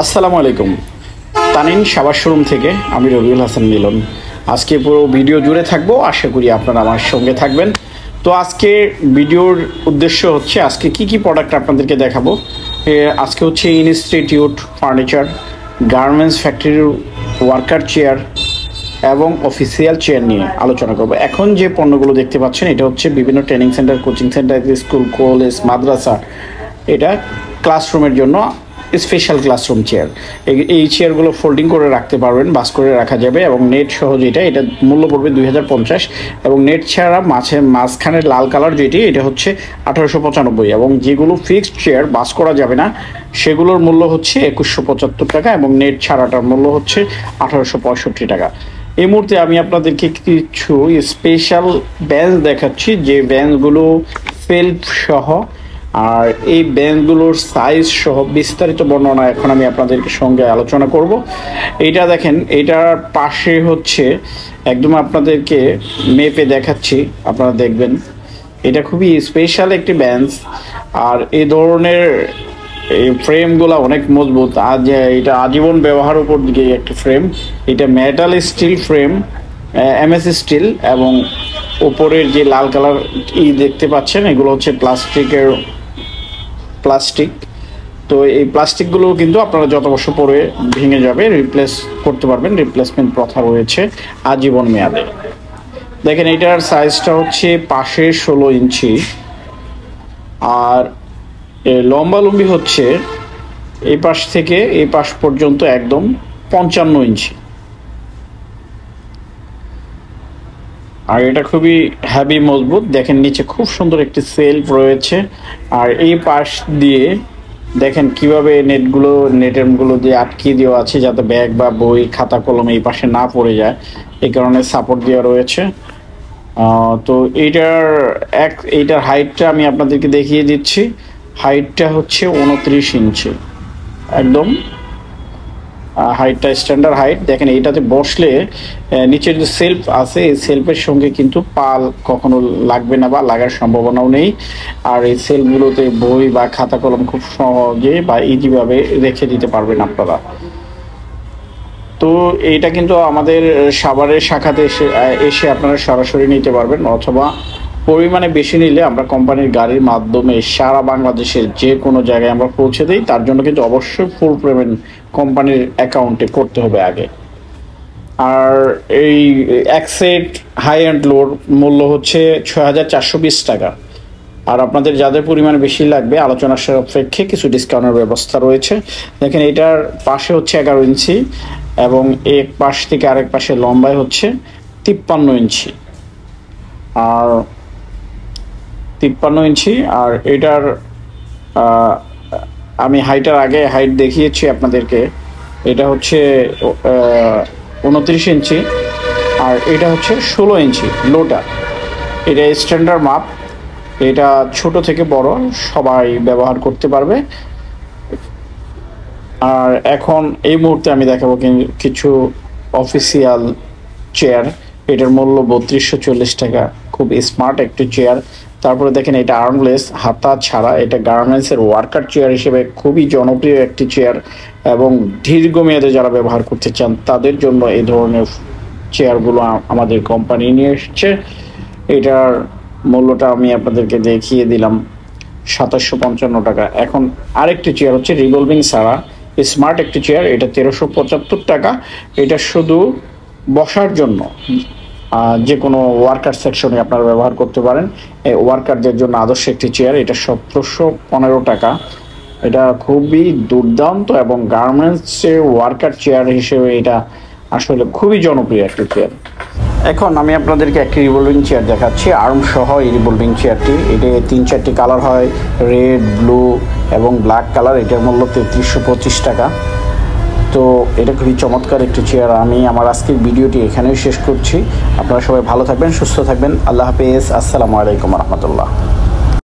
আসসালামু আলাইকুম। তানিন সাবার শোরুম থেকে আমি রবিউল হাসান মিলন। আজকে পুরো ভিডিও জুড়ে থাকবো, আশা করি আপনারা আমার সঙ্গে থাকবেন। তো আজকে ভিডিওর উদ্দেশ্য হচ্ছে আজকে কি প্রোডাক্ট আপনাদেরকে দেখাবো। আজকে হচ্ছে ইনস্টিটিউট ফার্নিচার, গার্মেন্টস ফ্যাক্টরির ওয়ার্কার চেয়ার এবং অফিসিয়াল চেয়ার নিয়ে আলোচনা করবো। এখন যে পণ্যগুলো দেখতে পাচ্ছেন এটা হচ্ছে বিভিন্ন training centre, coaching centre, school, college, মাদ্রাসা, এটা ক্লাসরুমের জন্য স্পেশাল ক্লাসরুম চেয়ার। এই চেয়ারগুলো ফোল্ডিং করে রাখতে পারবেন, বাস করে রাখা যাবে এবং নেট সহ এটা মূল্য পড়বে 2050 এবং নেট ছাড়া মাঝখানে লাল কালার যেটি এটা হচ্ছে 1895 এবং যেগুলো ফিক্সড চেয়ার বাস করা যাবে না সেগুলোর মূল্য হচ্ছে 2175 টাকা এবং নেট ছাড়াটার মূল্য হচ্ছে 1865 টাকা। এই মুহূর্তে আমি আপনাদেরকে কিছু স্পেশাল বেঞ্চ দেখাচ্ছি, যে বেঞ্চগুলো সেলফ সহ আর এই বেঞ্চগুলোর সাইজ সহ বিস্তারিত বর্ণনা এখন আমি আপনাদেরকে সঙ্গে আলোচনা করব। এইটা দেখেন, এটার পাশে হচ্ছে একদম আপনাদেরকে মেপে দেখাচ্ছি, আপনারা দেখবেন এটা খুবই স্পেশাল একটি বেঞ্চ। আর এই ধরনের এই ফ্রেমগুলো অনেক মজবুত, এটা আজীবন ব্যবহার উপর দিকে একটি ফ্রেম। এটা metal still frame, MS still, এবং উপরের যে লাল কালার দেখতে পাচ্ছেন এগুলো হচ্ছে প্লাস্টিক। তো এই প্লাস্টিকগুলো কিন্তু আপনারা যত বছর পরে ভেঙে যাবে রিপ্লেস করতে পারবেন, রিপ্লেসমেন্ট প্রথা রয়েছে আজীবন মেয়াদে। দেখেন এটার সাইজটা হচ্ছে পাশে 16 ইঞ্চি আর লম্বালম্বি হচ্ছে এই পাশ থেকে এই পাশ পর্যন্ত একদম 55 ইঞ্চি। আর এটা খুবই হেভি মজবুত। দেখেন নিচে খুব সুন্দর একটি সেলফ রয়েছে আর এই পাশ দিয়ে দেখেন কিভাবে নেটেরগুলো দিয়ে আটকিয়ে দেওয়া আছে যাতে ব্যাগ বা বই, খাতা, কলম এই পাশে না পড়ে যায়, এই কারণে সাপোর্ট দেওয়া রয়েছে। তো এইটার হাইটটা আমি আপনাদেরকে দেখিয়ে দিচ্ছি। হাইটটা হচ্ছে 29 ইঞ্চি, একদম হাইটটা স্ট্যান্ডার্ড হাইট। দেখেন এইটাতে বসলে নিচের যে সেলফ আছে এই সেলফের সঙ্গে কিন্তু পাল কখনো লাগবে না বা লাগার সম্ভাবনাও নেই। আর এই সেলফগুলোতে বই বা খাতা কলম খুব সহজে বা ইজিভাবে রেখে দিতে পারবেন আপনারা। তো এইটা কিন্তু আমাদের সাভারের শাখাতে এসে আপনারা সরাসরি নিতে পারবেন, অথবা পরিমাণে বেশি নিলে আমরা কোম্পানির গাড়ির মাধ্যমে সারা বাংলাদেশের যে কোনো জায়গায় আমরা পৌঁছে দিই। তার জন্য কিন্তু অবশ্যই ফুল পেমেন্ট কোম্পানির অ্যাকাউন্টে করতে হবে আগে। আর এই এক সেট হাই অ্যান্ড লোর মূল্য হচ্ছে 6420 টাকা। আর আপনাদের যাদের পরিমাণে বেশি লাগবে আলোচনার সাপেক্ষে কিছু ডিসকাউন্টের ব্যবস্থা রয়েছে। দেখেন এটার পাশে হচ্ছে 11 ইঞ্চি এবং এক পাশ থেকে আরেক পাশে লম্বায় হচ্ছে 53 ইঞ্চি আর 53 ইঞ্চি। আর এটার আমি আগে হাইট দেখিয়েছি আপনাদেরকে, এটা হচ্ছে 29 ইঞ্চি আর এটা হচ্ছে 16 ইঞ্চি লোটা। এটা স্ট্যান্ডার্ড মাপ, এটা ছোট থেকে বড় সবাই ব্যবহার করতে পারবে। আর এখন এই মুহূর্তে আমি দেখাবো কিছু অফিসিয়াল চেয়ার। এটার মূল্য 3240 টাকা, খুব স্মার্ট একটি চেয়ার। তারপরে দেখেন এটা আর্মলেস, হাতা ছাড়া, এটা গার্মেন্টসের ওয়ার্কার চেয়ার হিসেবে খুবই জনপ্রিয় একটি চেয়ার এবং দীর্ঘমেয়াদে যারা ব্যবহার করতে চান তাদের জন্য এই ধরনের চেয়ারগুলো আমাদের কোম্পানি নিয়ে এসেছে। এটার মূল্যটা আমি আপনাদেরকে দেখিয়ে দিলাম, 2755 টাকা। এখন আরেকটি চেয়ার হচ্ছে রিভলভিং ছাড়া স্মার্ট একটি চেয়ার, এটা 1375 টাকা। এটা শুধু বসার জন্য, যে কোনো ওয়ার্কার সেকশনে আপনারা ব্যবহার করতে পারেন। এই ওয়ার্কারদের জন্য আদর্শ একটি চেয়ার, এটা 1715 টাকা। এটা খুবই দুর্দান্ত এবং গার্মেন্টসের ওয়ার্কার চেয়ার হিসেবে এটা আসলে খুবই জনপ্রিয় একটি চেয়ার। এখন আমি আপনাদেরকে একটি রিভলভিং চেয়ার দেখাচ্ছি, আর্ম সহ এই রিভলভিং চেয়ারটি। এটা 3-4টি কালার হয়, রেড, ব্লু এবং ব্ল্যাক কালার। এটার মূল্য 3325 টাকা। তো এটা খুবই চমৎকার একটি চেয়ার। আমি আমার আজকের ভিডিওটি এখানেই শেষ করছি। আপনারা সবাই ভালো থাকবেন, সুস্থ থাকবেন। আল্লাহ হাফেজ, আসসালামু আলাইকুম রহমতুল্লাহ।